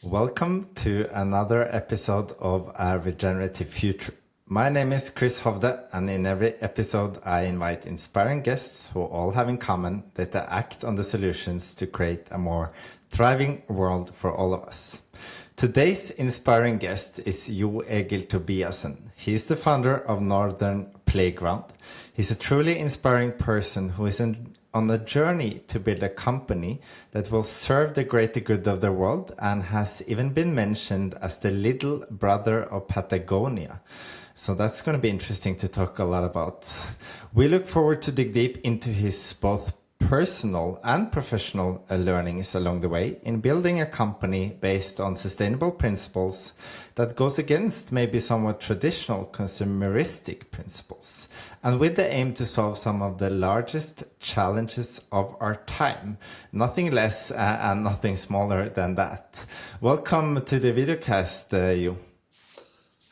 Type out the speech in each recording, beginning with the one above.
Welcome to another episode of A Regenerative Future. My name is Chris Hovde, and in every episode I invite inspiring guests who all have in common that they act on the solutions to create a more thriving world for all of us. Today's inspiring guest is Egil Tobiassen. He is the founder of Northern Playground. He's a truly inspiring person who is on a journey to build a company that will serve the greater good of the world and has even been mentioned as the little brother of Patagonia. So that's going to be interesting to talk a lot about. We look forward to dig deep into his both personal and professional learnings along the way in building a company based on sustainable principles that goes against maybe somewhat traditional consumeristic principles, and with the aim to solve some of the largest challenges of our time. Nothing less and nothing smaller than that. Welcome to the videocast, you.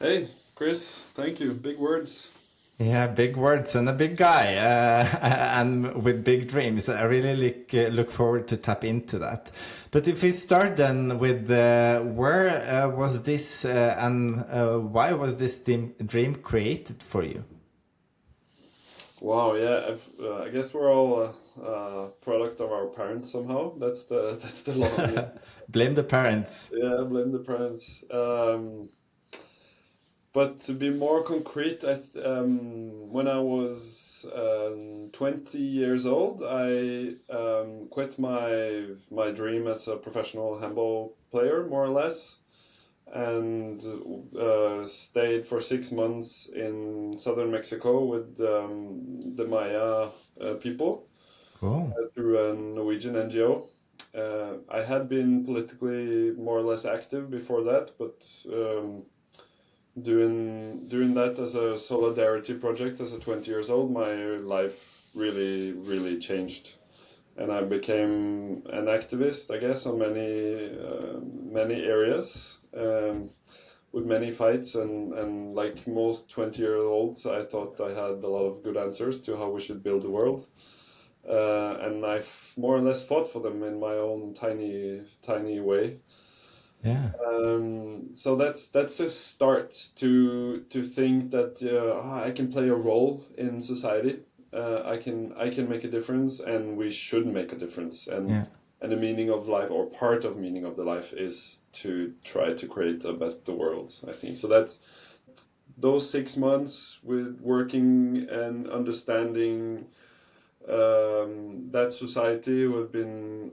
Hey, Chris, thank you. Big words. Yeah, big words and a big guy, and with big dreams. I really look forward to tap into that. But if we start then with where was this and why was this dream created for you? Wow, yeah. I guess we're all a product of our parents somehow. That's the long. Blame the parents. Yeah, blame the parents. But to be more concrete, when I was 20 years old, I quit my dream as a professional handball player, more or less, and stayed for 6 months in southern Mexico with the Maya people Cool. through a Norwegian NGO. I had been politically more or less active before that, but doing that as a solidarity project as a 20 years old, my life really changed, and I became an activist, I guess, on many areas, with many fights, and like most 20-year-olds, I thought I had a lot of good answers to how we should build the world, and I more or less fought for them in my own tiny way. Yeah. So that's a start to think that I can play a role in society. I can make a difference, and we should make a difference. Yeah. And the meaning of life, or part of meaning of the life, is to try to create a better world, I think. So that's those 6 months with working and understanding that society who had been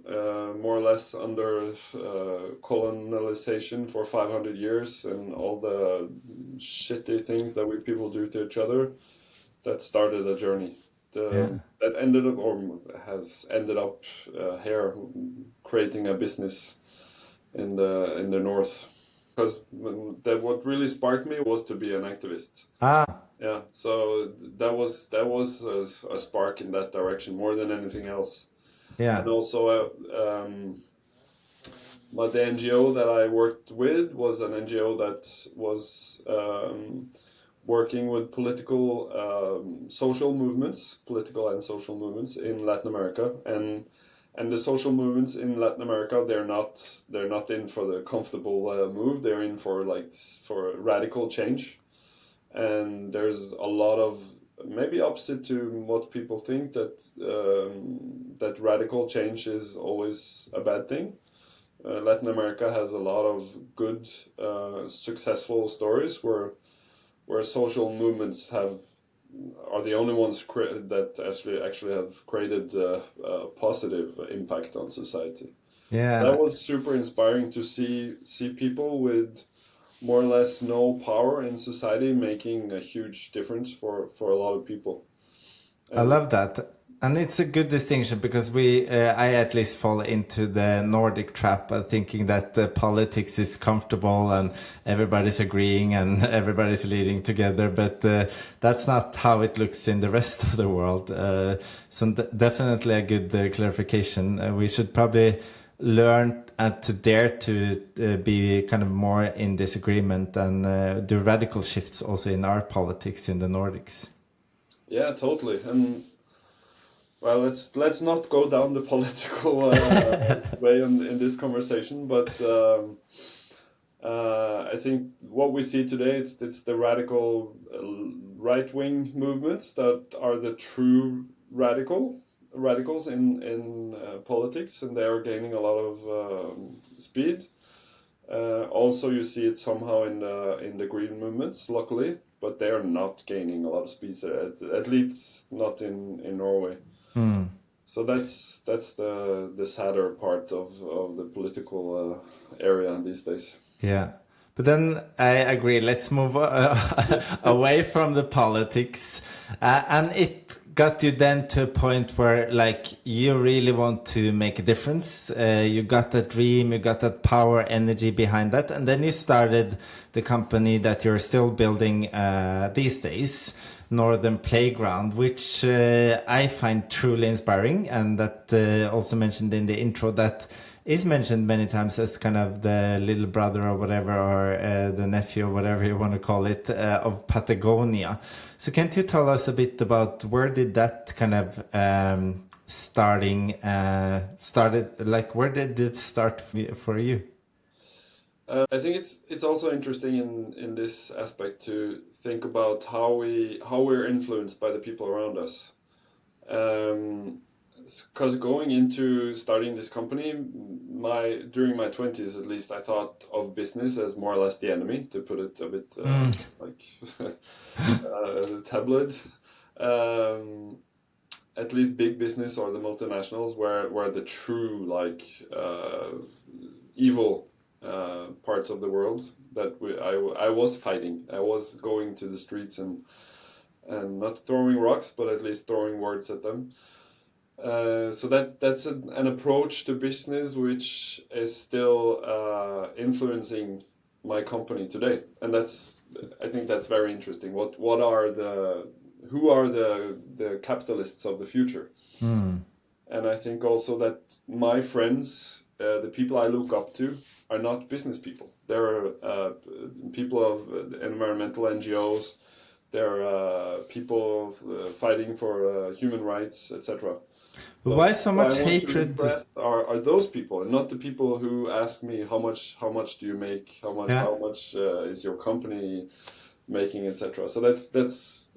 more or less under colonization for 500 years, and all the shitty things that we people do to each other, that started a journey Yeah. that ended up, or has ended up, here, creating a business in the north. Because what really sparked me was to be an activist. Ah. Yeah, so that was a spark in that direction more than anything else. Yeah. And also, the NGO that I worked with was an NGO that was working with political and social movements in Latin America, and the social movements in Latin America, they're not in for the comfortable move. They're in for radical change. And there's a lot of, maybe opposite to what people think, that radical change is always a bad thing. Latin America has a lot of good, successful stories where social movements are the only ones that actually have created a positive impact on society. That Yeah. was super inspiring to see people with more or less no power in society making a huge difference for a lot of people. I And love that. And it's a good distinction because I at least fall into the Nordic trap of thinking that politics is comfortable and everybody's agreeing and everybody's leading together. But that's not how it looks in the rest of the world. So definitely a good clarification. We should probably learn to dare to be kind of more in disagreement and do radical shifts also in our politics in the Nordics. yeah, totally. And well, let's not go down the political way in this conversation, but I think what we see today, it's the radical right-wing movements that are the true radicals in politics, and they are gaining a lot of speed. Also, you see it somehow in the green movements locally, but they are not gaining a lot of speed, at least not in Norway. So that's the sadder part of the political area these days. Yeah. But then I agree. Let's move away from the politics. And it got you then to a point where, like, you really want to make a difference. You got that dream, you got that power, energy behind that. And then you started the company that you're still building these days, Northern Playground, which I find truly inspiring. And that also mentioned in the intro that is mentioned many times as kind of the little brother or whatever, or the nephew or whatever you want to call it, of Patagonia. So can't you tell us a bit about where did that kind of started, like where did it start for you? I think it's also interesting in this aspect to think about how we're influenced by the people around us. Because going into starting this company, during my 20s at least, I thought of business as more or less the enemy, to put it a bit like tabloid. At least big business or the multinationals were the true like evil parts of the world that I was fighting. I was going to the streets and not throwing rocks, but at least throwing words at them. So that's an approach to business which is still influencing my company today, and I think that's very interesting. Who are the capitalists of the future? And I think also that my friends, the people I look up to, are not business people. They're people of environmental NGOs. They're people fighting for human rights, etc. Why so much I want to hatred? impress are those people, and not the people who ask me how much do you make, how much is your company making, etc. So it's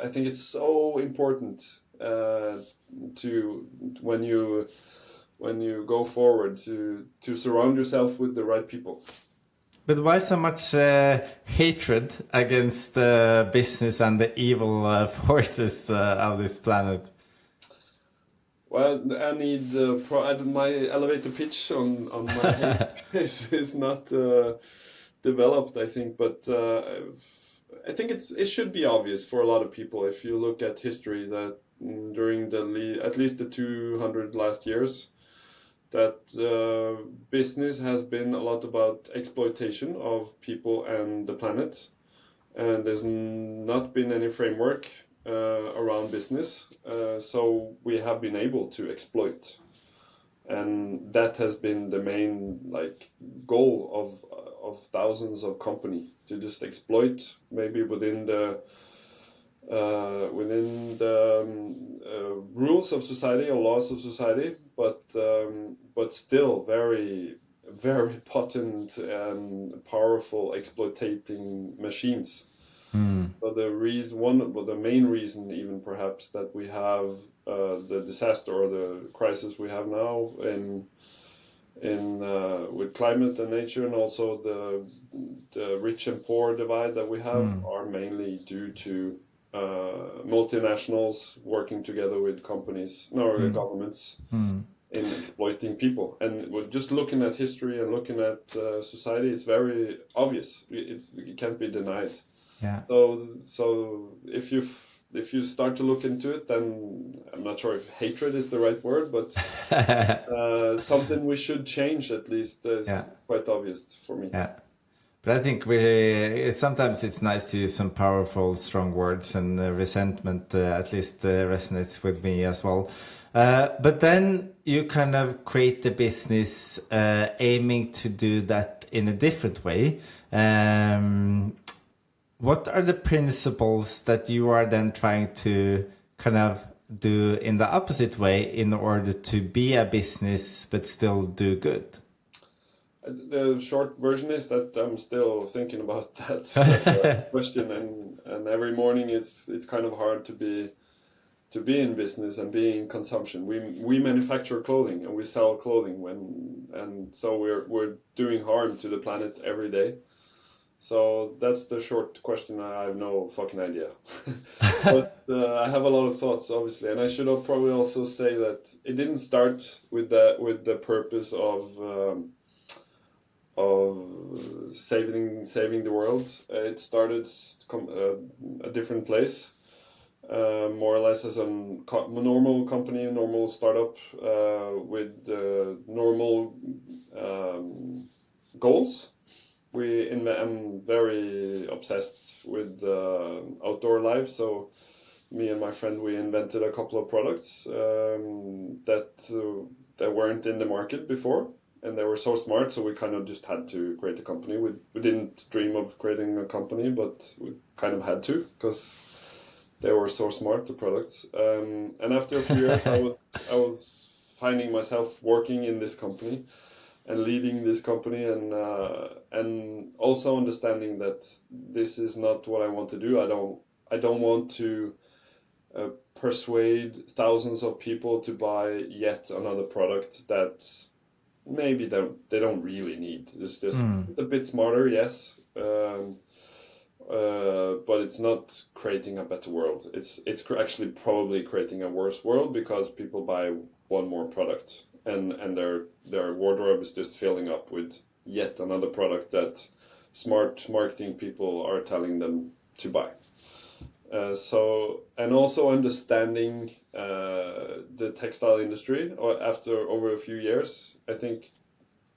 I think it's so important to when you go forward to surround yourself with the right people. But why so much hatred against business and the evil forces of this planet? Well, I need my elevator pitch on my head is not developed, I think, but I think it should be obvious for a lot of people if you look at history that during at least the 200 last years, that business has been a lot about exploitation of people and the planet, and there's not been any framework around business, so we have been able to exploit, and that has been the main like goal of thousands of companies, to just exploit, maybe within the rules of society or laws of society, but still very very potent and powerful exploiting machines. So the main reason, even perhaps, that we have the disaster or the crisis we have now with climate and nature, and also the rich and poor divide that we have, are mainly due to multinationals working together with companies, no, governments, in exploiting people. And with just looking at history and looking at society, it's very obvious. It can't be denied. Yeah. So if you start to look into it, then I'm not sure if hatred is the right word, but something we should change at least is quite obvious for me. Yeah. But I think sometimes it's nice to use some powerful, strong words, and resentment at least resonates with me as well. But then you kind of create the business aiming to do that in a different way. What are the principles that you are then trying to kind of do in the opposite way in order to be a business but still do good? The short version is that I'm still thinking about that question, and every morning it's kind of hard to be in business and be in consumption. We manufacture clothing and we sell clothing and so we're doing harm to the planet every day. So that's the short question. I have no fucking idea. But I have a lot of thoughts, obviously, and I should probably also say that it didn't start with the purpose of saving the world. It started a different place, more or less as a normal company, a normal startup with normal goals. I'm very obsessed with outdoor life, so me and my friend, we invented a couple of products that weren't in the market before, and they were so smart, so we kind of just had to create a company. We didn't dream of creating a company, but we kind of had to because they were so smart, the products. And after a few years, I was finding myself working in this company and leading this company, and also understanding that this is not what I want to do. I don't want to persuade thousands of people to buy yet another product that maybe they don't really need. It's just a bit smarter, yes, but it's not creating a better world. It's actually probably creating a worse world because people buy one more product, and their wardrobe is just filling up with yet another product that smart marketing people are telling them to buy. So, and also understanding the textile industry, or after over a few years, I think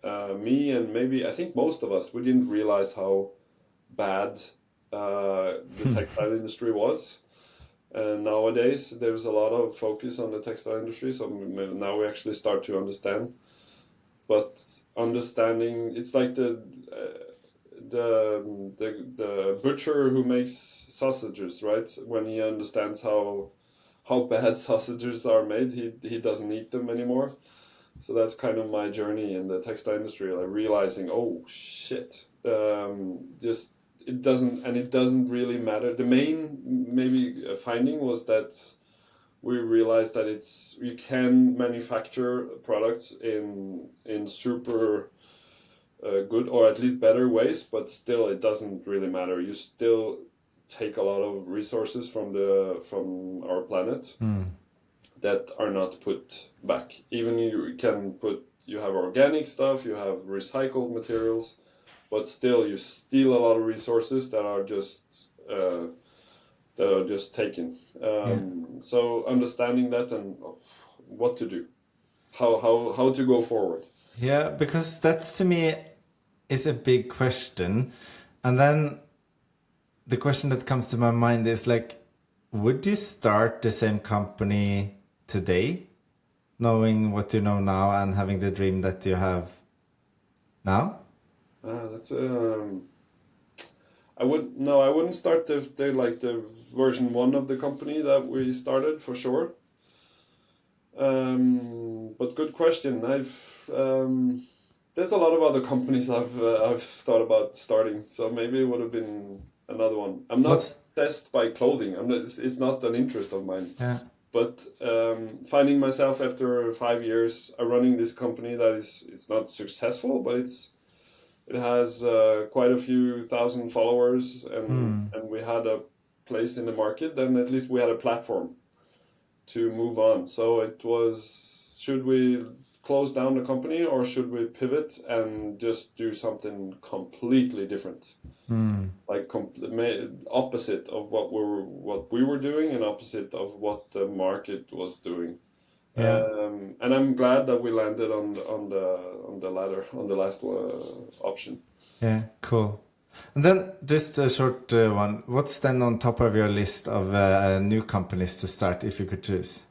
me and maybe I think most of us, we didn't realize how bad the textile industry was. And nowadays there's a lot of focus on the textile industry, so now we actually start to understand. But understanding, it's like the butcher who makes sausages, right? When he understands how bad sausages are made, he doesn't eat them anymore. So that's kind of my journey in the textile industry, like realizing, oh shit, just it doesn't really matter. The main maybe finding was that we realized that you can manufacture products in super good, or at least better ways, but still it doesn't really matter. You still take a lot of resources from our planet that are not put back. Even you have organic stuff, you have recycled materials, but still you steal a lot of resources that are just taken. So understanding that and what to do, how to go forward. Yeah, because that's to me is a big question. And then the question that comes to my mind is like, would you start the same company today, knowing what you know now and having the dream that you have now? That's I wouldn't start the version 1 of the company that we started for sure. But good question. There's a lot of other companies I've thought about starting, so maybe it would have been another one. I'm not obsessed by clothing. It's not an interest of mine. Yeah. But finding myself after 5 years running this company that it's not successful, but it has quite a few thousand followers, and we had a place in the market. Then at least we had a platform to move on. So it was, should we close down the company or should we pivot and just do something completely different? Like opposite of what we were doing and opposite of what the market was doing. And I'm glad that we landed on the latter, on the last option. Yeah, cool. And then just a short one. What's then on top of your list of new companies to start if you could choose?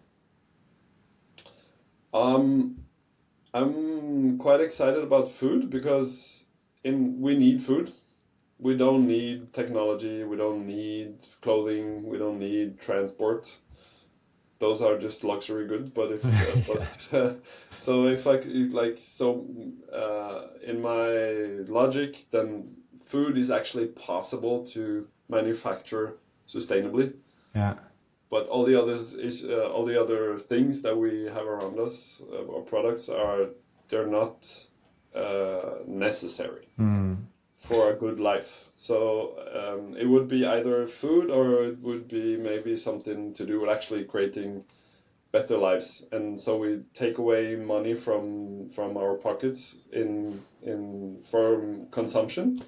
I'm quite excited about food because we need food. We don't need technology. We don't need clothing. We don't need transport. those are just luxury goods. But if so if I could, like so in my logic, then food is actually possible to manufacture sustainably. Yeah. But all the others is all the other things that we have around us, or products, they're not necessary for a good life. So it would be either food, or it would be maybe something to do with actually creating better lives. And so we take away money from our pockets in for consumption,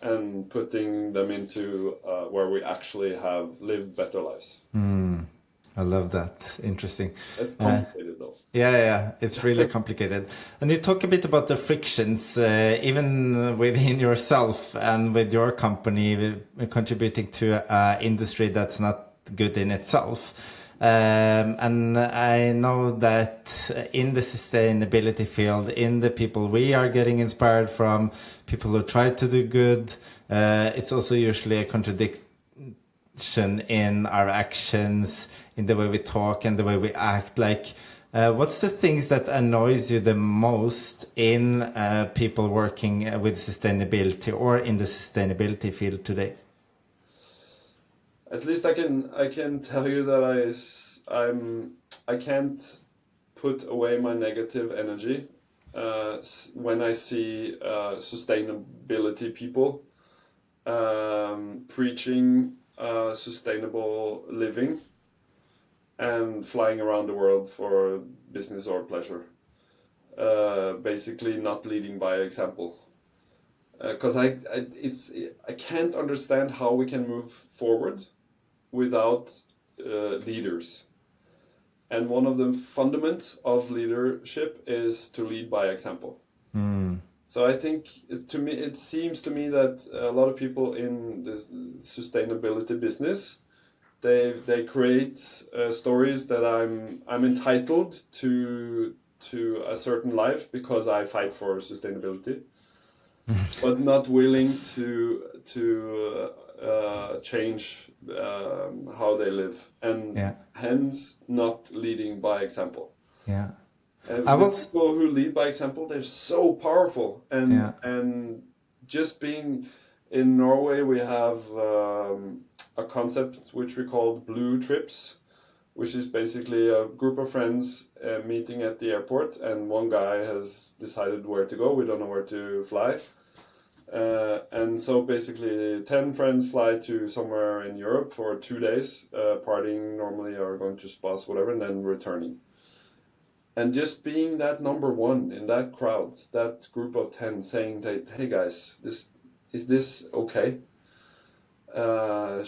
and putting them into where we actually have lived better lives. I love that. Interesting. It's complicated though. Yeah, it's really complicated. And you talk a bit about the frictions, even within yourself and with your company, contributing to an industry that's not good in itself. And I know that in the sustainability field, in the people we are getting inspired from, people who try to do good, it's also usually a contradiction in our actions, in the way we talk and the way we act. Like, what's the things that annoys you the most in people working with sustainability or in the sustainability field today? At least I can tell you that I can't put away my negative energy when I see sustainability people preaching sustainable living and flying around the world for business or pleasure. Basically not leading by example. Because I can't understand how we can move forward without leaders. And one of the fundaments of leadership is to lead by example. So I think it seems to me that a lot of people in the sustainability business, they create stories that I'm entitled to a certain life because I fight for sustainability, but not willing to change how they live, and hence not leading by example. Yeah. And people who lead by example, they're so powerful. And just being in Norway, we have a concept which we call blue trips, which is basically a group of friends meeting at the airport, and one guy has decided where to go. We don't know where to fly. And so basically 10 friends fly to somewhere in Europe for 2 days, partying normally or going to spas, whatever, and then returning. And just being that number one in that crowd, that group of 10, saying that, hey guys, is this okay?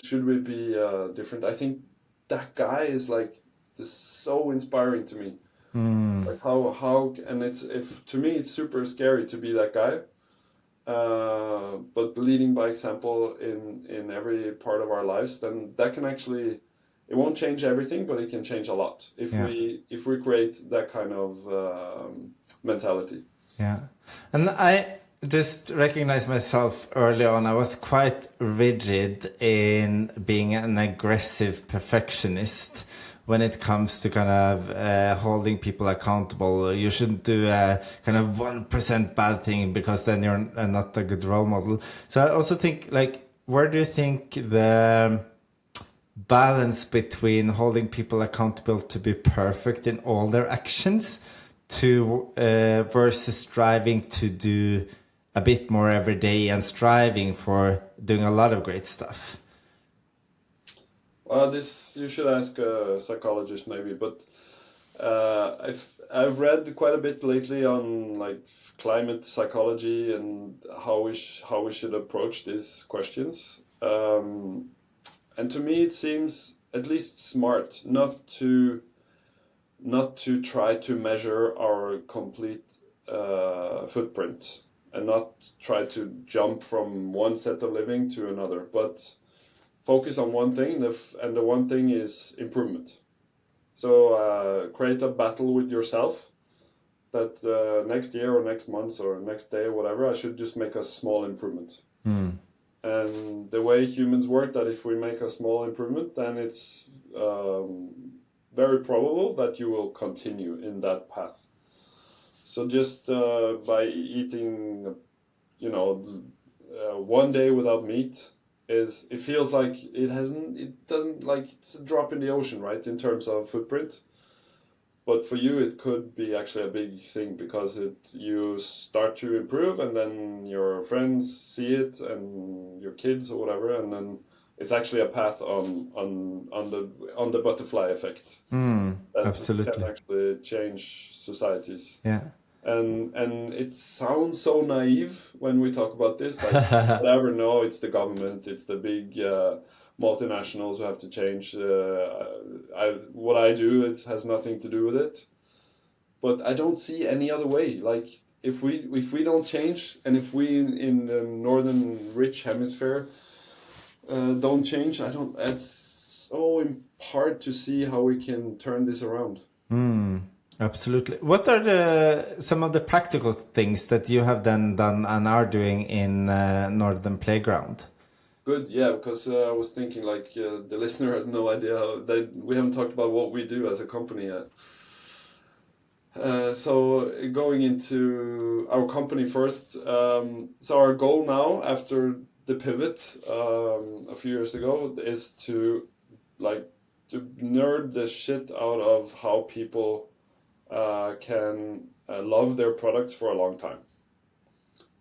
Should we be different? I think that guy is like so inspiring to me. Like how and to me it's super scary to be that guy. But leading by example in every part of our lives, then that can actually, it won't change everything, but it can change a lot if we create that kind of mentality. Yeah, and I just recognized myself early on. I was quite rigid in being an aggressive perfectionist when it comes to kind of holding people accountable. You shouldn't do a kind of 1% bad thing because then you're not a good role model. So I also think, like, where do you think the balance between holding people accountable to be perfect in all their actions to versus striving to do a bit more every day and striving for doing a lot of great stuff? Well, this you should ask a psychologist maybe, but I've read quite a bit lately on like climate psychology and how we should approach these questions. And to me, it seems at least smart not to try to measure our complete footprint and not try to jump from one set of living to another, but focus on one thing, and the one thing is improvement. So create a battle with yourself that next year or next month or next day or whatever, I should just make a small improvement. And the way humans work, that if we make a small improvement, then very probable that you will continue in that path. So just by eating, you know, 1 day without meat, it feels like it doesn't, like, it's a drop in the ocean, right, in terms of footprint. But for you, it could be actually a big thing, because you start to improve, and then your friends see it, and your kids or whatever, and then it's actually a path on the butterfly effect that can Absolutely. actually change societies. Yeah. And it sounds so naive when we talk about this, like, whatever. No, it's the government, it's the big multinationals who have to change. What I do, it has nothing to do with it. But I don't see any other way. Like, if we don't change, and if we in the northern rich hemisphere don't change, I don't. It's so hard to see how we can turn this around. Absolutely. What are some of the practical things that you have then done and are doing in Northern Playground? Good, yeah, because I was thinking, like, the listener has no idea we haven't talked about what we do as a company yet. So going into our company first, so our goal now, after the pivot a few years ago, is to, like, to nerd the shit out of how people can love their products for a long time.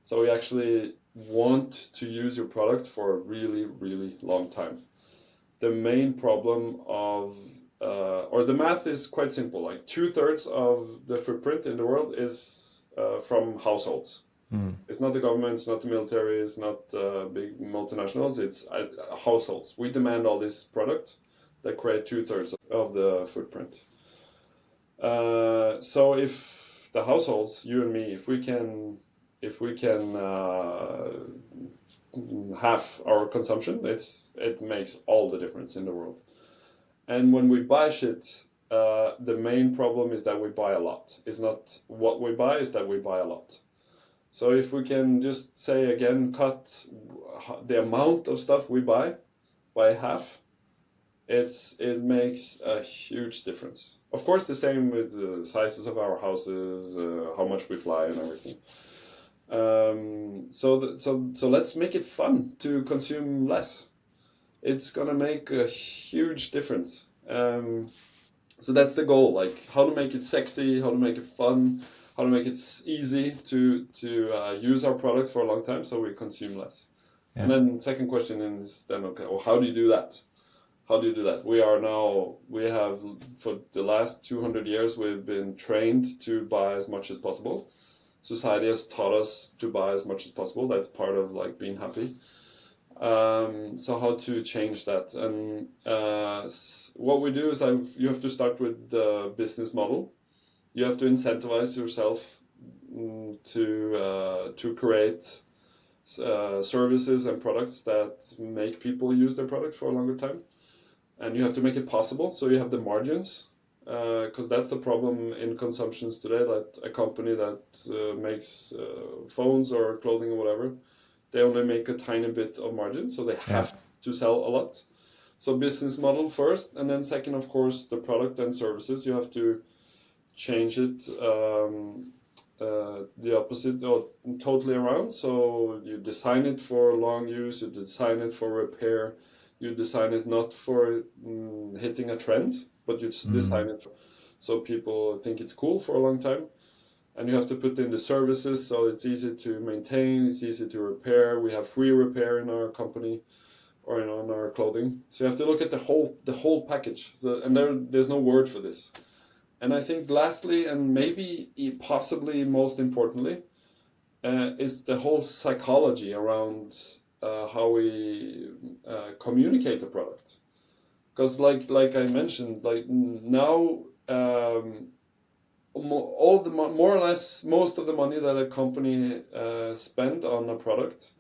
So we actually want to use your product for a really, really long time. The main problem or the math is quite simple. Like, 2/3 of the footprint in the world is from households. It's not the government, it's not the military, it's not big multinationals, it's households. We demand all this product that create 2/3 of the footprint. So if the households, you and me, if we can half our consumption, it makes all the difference in the world. And when we buy shit, the main problem is that we buy a lot. It's not what we buy, it's that we buy a lot. So if we can just say again, cut the amount of stuff we buy by half, it makes a huge difference. Of course, the same with the sizes of our houses, how much we fly, and everything. So let's make it fun to consume less. It's gonna make a huge difference. So that's the goal, like, how to make it sexy, how to make it fun, how to make it easy to use our products for a long time, so we consume less. Yeah. And then second question is then, okay, well, how do you do that? How do you do that? We have for the last 200 years, we've been trained to buy as much as possible. Society has taught us to buy as much as possible. That's part of, like, being happy. So how to change that? And what we do is, like, you have to start with the business model. You have to incentivize yourself to create services and products that make people use their product for a longer time. And you have to make it possible, so you have the margins. Because that's the problem in consumptions today, that a company that makes phones or clothing or whatever, they only make a tiny bit of margin, so they have to sell a lot. So business model first, and then second, of course, the product and services. You have to change it the opposite, or totally around. So you design it for long use, you design it for repair, you design it not for hitting a trend, but you design it so people think it's cool for a long time. And you have to put in the services, so it's easy to maintain, it's easy to repair. We have free repair in our company, or in our clothing. So you have to look at the whole package. So, and there's no word for this. And I think lastly, and maybe possibly most importantly, is the whole psychology around how we communicate the product. Because like I mentioned, like now, more or less most of the money that a company spend on a product,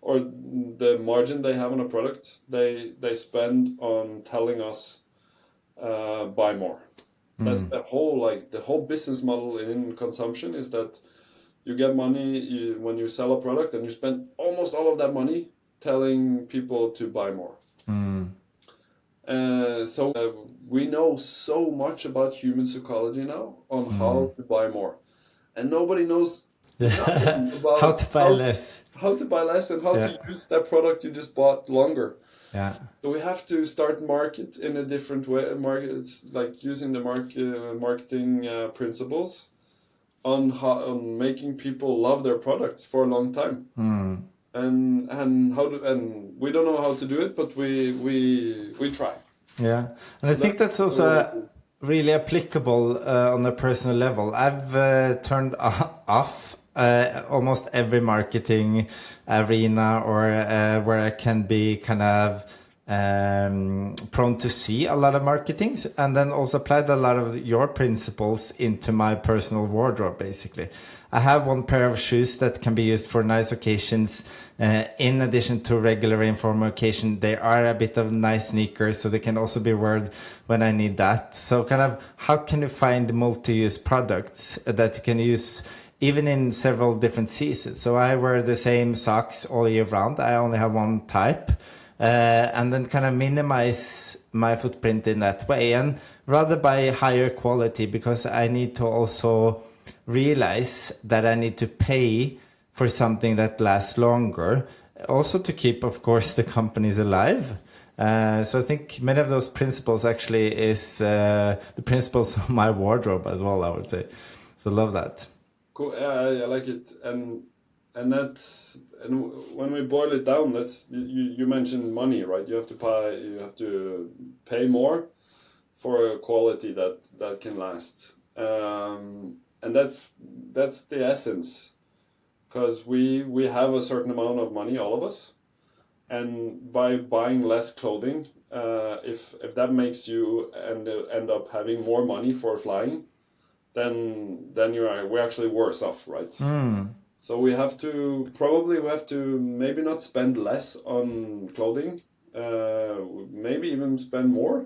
or the margin they have on a product, they spend on telling us buy more. That's the whole business model in consumption, is that you get money when you sell a product, and you spend almost all of that money telling people to buy more. We know so much about human psychology now on Mm. how to buy more, and nobody knows Yeah. nothing How about to buy less. how to buy less and how Yeah. to use that product you just bought longer. Yeah. So we have to start market in a different way. Market, it's like using the marketing principles on making people love their products for a long time. Mm. And we don't know how to do it, but we try. Yeah, and I So think that's that's what we want also to do. really applicable on a personal level. I've turned off almost every marketing arena or where I can be kind of prone to see a lot of marketings, and then also applied a lot of your principles into my personal wardrobe, basically. I have one pair of shoes that can be used for nice occasions. In addition to regular informal occasion, they are a bit of nice sneakers, so they can also be worn when I need that. So kind of how can you find multi-use products that you can use even in several different seasons? So I wear the same socks all year round. I only have one type. And then kind of minimize my footprint in that way, and rather buy higher quality, because I need to also realize that I need to pay for something that lasts longer, also to keep, of course, the companies alive. So I think many of those principles actually is the principles of my wardrobe as well, I would say. So love that. Cool. Yeah, I like it, and when we boil it down, that's you mentioned money, right? You have to pay more for a quality that can last, and that's the essence, because we have a certain amount of money, all of us, and by buying less clothing, if that makes you end up having more money for flying, then we're actually worse off, right? Mm, So we have to maybe not spend less on clothing, maybe even spend more,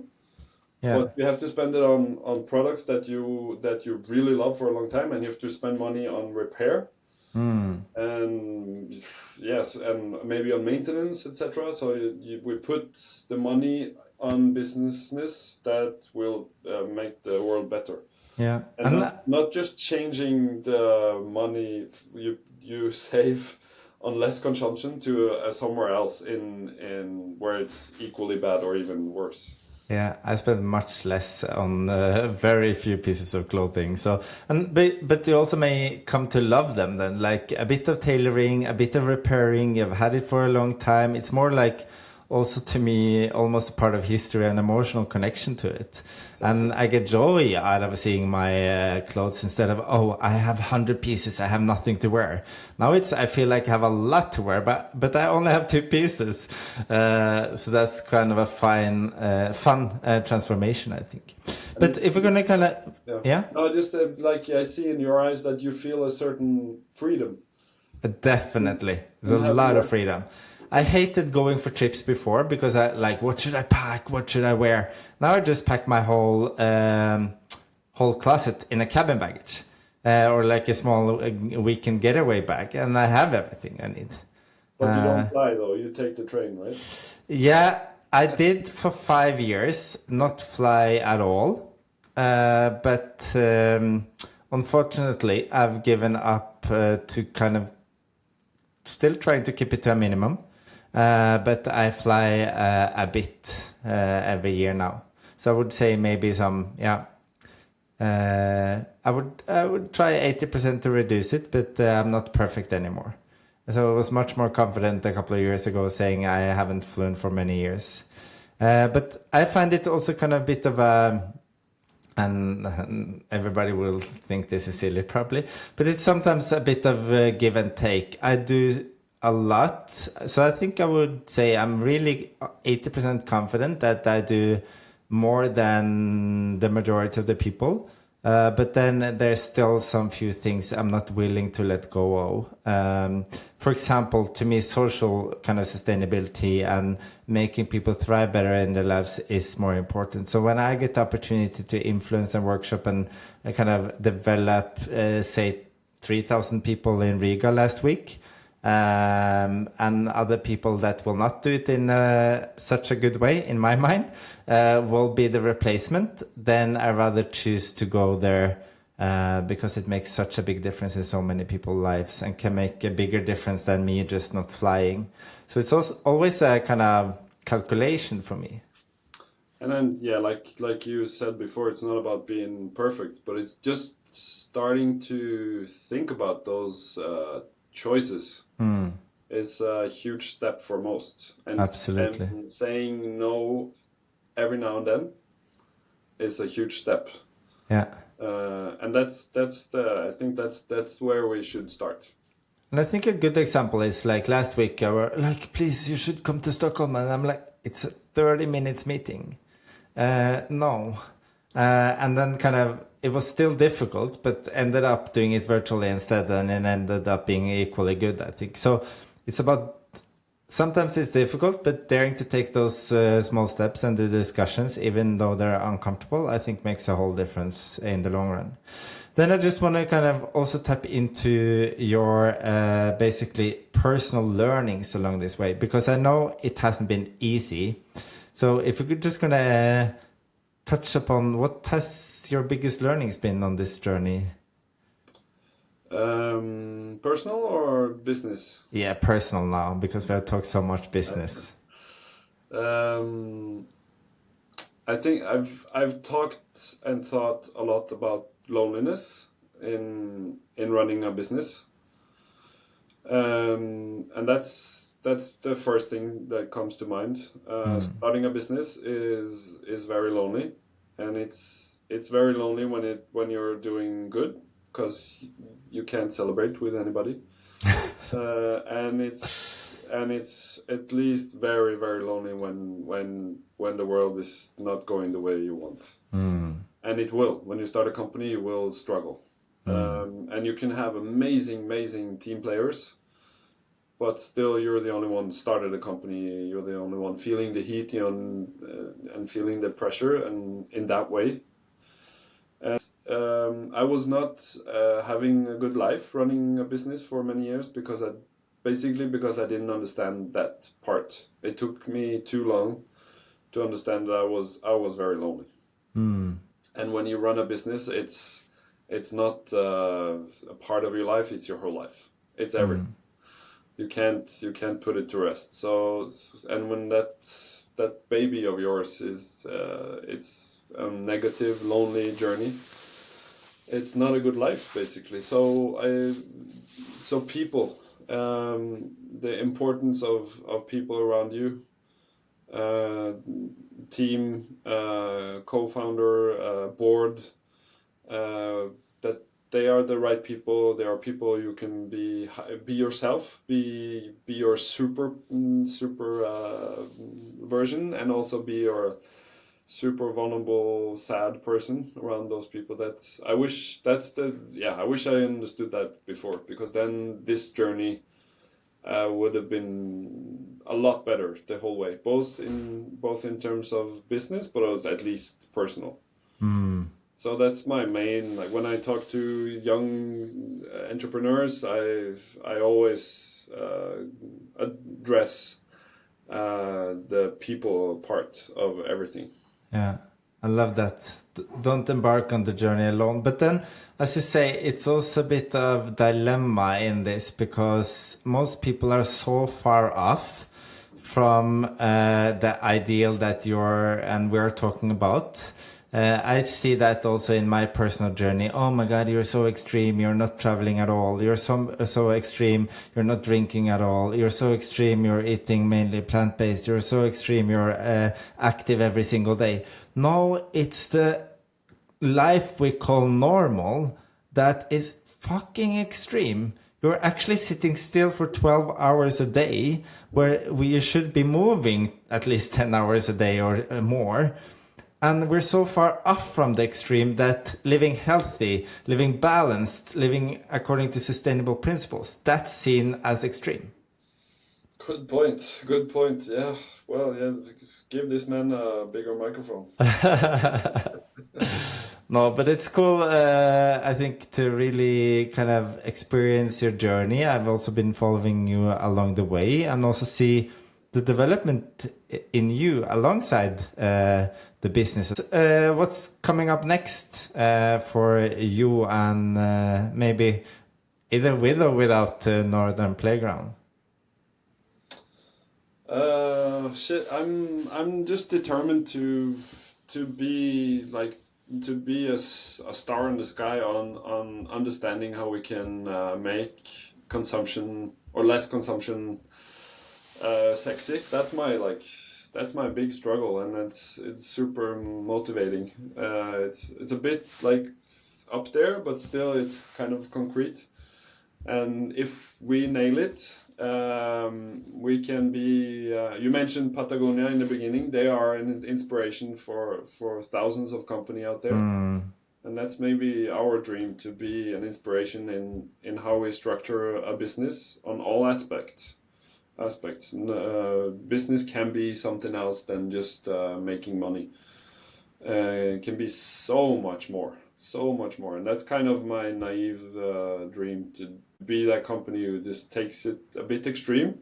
yeah. but you have to spend it on products that you really love for a long time, and you have to spend money on repair Mm, and yes, and maybe on maintenance, etc. So we put the money on business that will make the world better, yeah. and And not just changing the money you save on less consumption to somewhere else in where it's equally bad or even worse. yeah, I spend much less on very few pieces of clothing. So, and but you also may come to love them then, like a bit of tailoring, a bit of repairing. You've had it for a long time. It's more like also to me almost a part of history and emotional connection to it. Exactly. And I get joy out of seeing my clothes instead of, oh, I have 100 pieces, I have nothing to wear. Now I feel like I have a lot to wear, but I only have 2 pieces. So that's kind of a fun transformation, I think. And But if we're gonna kind of, yeah, yeah, no, just like I see in your eyes that you feel a certain freedom definitely. There's a in having lot of that. freedom. I hated going for trips before because I like, what should I pack? What should I wear? Now I just pack my whole closet in a cabin baggage, or like a small weekend getaway bag, and I have everything I need. But you Uh, don't fly though, you take the train, right? yeah, I did for 5 years not fly at all, but unfortunately I've given up to kind of still trying to keep it to a minimum. But I fly a bit every year now. So I would say maybe some, yeah. I would try 80% to reduce it, but I'm not perfect anymore. So I was much more confident a couple of years ago saying I haven't flown for many years. But I find it also kind of a bit of a, and everybody will think this is silly probably, but it's sometimes a bit of a give and take. I do a lot, so I think I would say I'm really 80% confident that I do more than the majority of the people. But then there's still some few things I'm not willing to let go of. For example, to me, social kind of sustainability and making people thrive better in their lives is more important. So when I get the opportunity to influence and workshop and kind of develop, say, 3,000 people in Riga last week, and other people that will not do it in such a good way, in my mind, will be the replacement, then I rather choose to go there because it makes such a big difference in so many people's lives and can make a bigger difference than me just not flying. So it's also always a kind of calculation for me. And then, yeah, like you said before, it's not about being perfect, but it's just starting to think about those choices is a huge step for most. Absolutely. And saying no every now and then is a huge step. Yeah. And I think that's where we should start. And I think a good example is like last week, I were like, please, you should come to Stockholm. And I'm like, it's a 30 minutes meeting. No. And then kind of, it was still difficult, but ended up doing it virtually instead. And it ended up being equally good, I think. So it's about, sometimes it's difficult, but daring to take those small steps and the discussions, even though they're uncomfortable, I think makes a whole difference in the long run. Then I just want to kind of also tap into your basically personal learnings along this way, because I know it hasn't been easy. So if you could just kind of touch upon what has your biggest learnings been on this journey? Personal or business? Yeah, personal now, because we have talked so much business. Um, I think I've talked and thought a lot about loneliness in running a business, and that's the first thing that comes to mind. Starting a business is very lonely, and it's very lonely when you're doing good because you can't celebrate with anybody, and it's at least very very lonely when the world is not going the way you want. And it will. When you start a company, you will struggle. And you can have amazing team players, but still you're the only one started a company. You're the only one feeling the heat, and feeling the pressure, and in that way. And I was not having a good life running a business for many years because I didn't understand that part. It took me too long to understand that I was very lonely. And when you run a business, it's not a part of your life; it's your whole life. It's everything. You can't put it to rest. So, and when that baby of yours is it's a negative, lonely journey, it's not a good life basically. So people, the importance of people around you. Team, co-founder, board, that they are the right people. They are people you can be yourself, be your super version, and also be your super vulnerable, sad person around those people. I wish I understood that before, because then this journey would have been a lot better the whole way, both in terms of business, but at least personal. So that's my main, like when I talk to young entrepreneurs, I always address the people part of everything. Yeah, I love that. Don't embark on the journey alone. But then, as you say, it's also a bit of dilemma in this, because most people are so far off from the ideal that we're talking about. I see that also in my personal journey. Oh my God, you're so extreme. You're not traveling at all. You're so extreme. You're not drinking at all. You're so extreme. You're eating mainly plant-based. You're so extreme. You're active every single day. No, it's the life we call normal that is fucking extreme. You're actually sitting still for 12 hours a day, where we should be moving at least 10 hours a day or more. And we're so far off from the extreme that living healthy, living balanced, living according to sustainable principles, that's seen as extreme. Good point. Good point. Yeah. Well, yeah. Give this man a bigger microphone. No, but it's cool, I think, to really kind of experience your journey. I've also been following you along the way and also see the development in you alongside the business. What's coming up next for you and maybe either with or without Northern Playground? Shit, I'm just determined to be like to be a star in the sky on understanding how we can make consumption or less consumption sexy. That's my big struggle, and it's super motivating. It's a bit like up there, but still it's kind of concrete. And if we nail it, we can be. You mentioned Patagonia in the beginning. They are an inspiration for thousands of company out there, and that's maybe our dream to be an inspiration in how we structure a business on all aspects. Business can be something else than just making money. It can be so much more, and that's kind of my naive dream, to be that company who just takes it a bit extreme,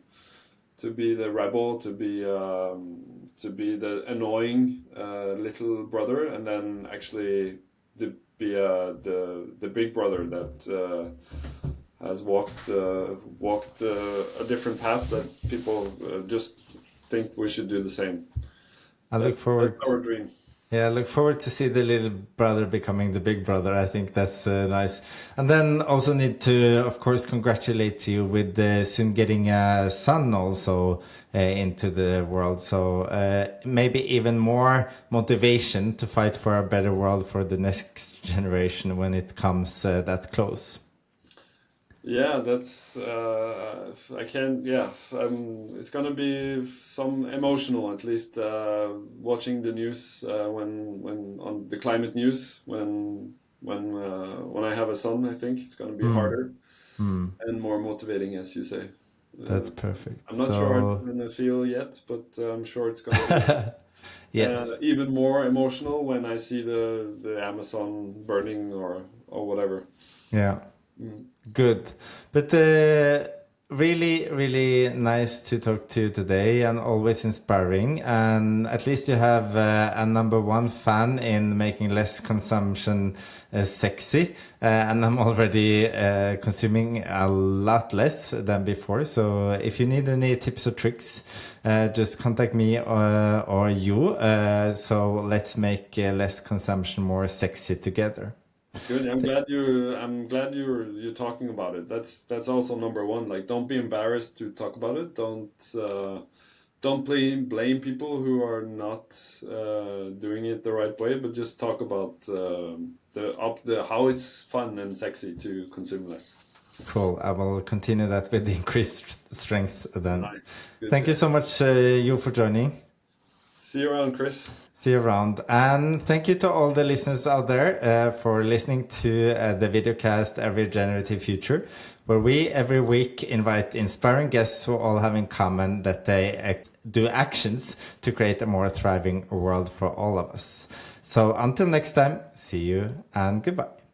to be the rebel, to be the annoying little brother, and then actually to be the big brother that has walked a different path that people just think we should do the same. I look forward. That's our dream. Yeah, I look forward to see the little brother becoming the big brother. I think that's nice. And then also need to, of course, congratulate you with soon getting a son also into the world. So maybe even more motivation to fight for a better world for the next generation when it comes that close. Yeah, that's I can't. Yeah, it's gonna be some emotional, at least watching the news when on the climate news when I have a son. I think it's gonna be harder and more motivating, as you say. That's perfect. I'm not sure how it's gonna feel yet, but I'm sure it's gonna be Yes. even more emotional when I see the Amazon burning or whatever. Yeah. Good. But really, really nice to talk to you today, and always inspiring. And at least you have a number one fan in making less consumption sexy. And I'm already consuming a lot less than before. So if you need any tips or tricks, just contact me or you. So let's make less consumption more sexy together. Good. I'm glad you're talking about it. That's also number one. Like, don't be embarrassed to talk about it. Don't blame people who are not doing it the right way, but just talk about the how it's fun and sexy to consume less. Cool. I will continue that with increased strength then. Nice. Good. Thank you so much, you, for joining. See you around, Chris. See you around. And thank you to all the listeners out there for listening to the videocast A Regenerative Future, where we every week invite inspiring guests who all have in common that they do actions to create a more thriving world for all of us. So until next time, see you and goodbye.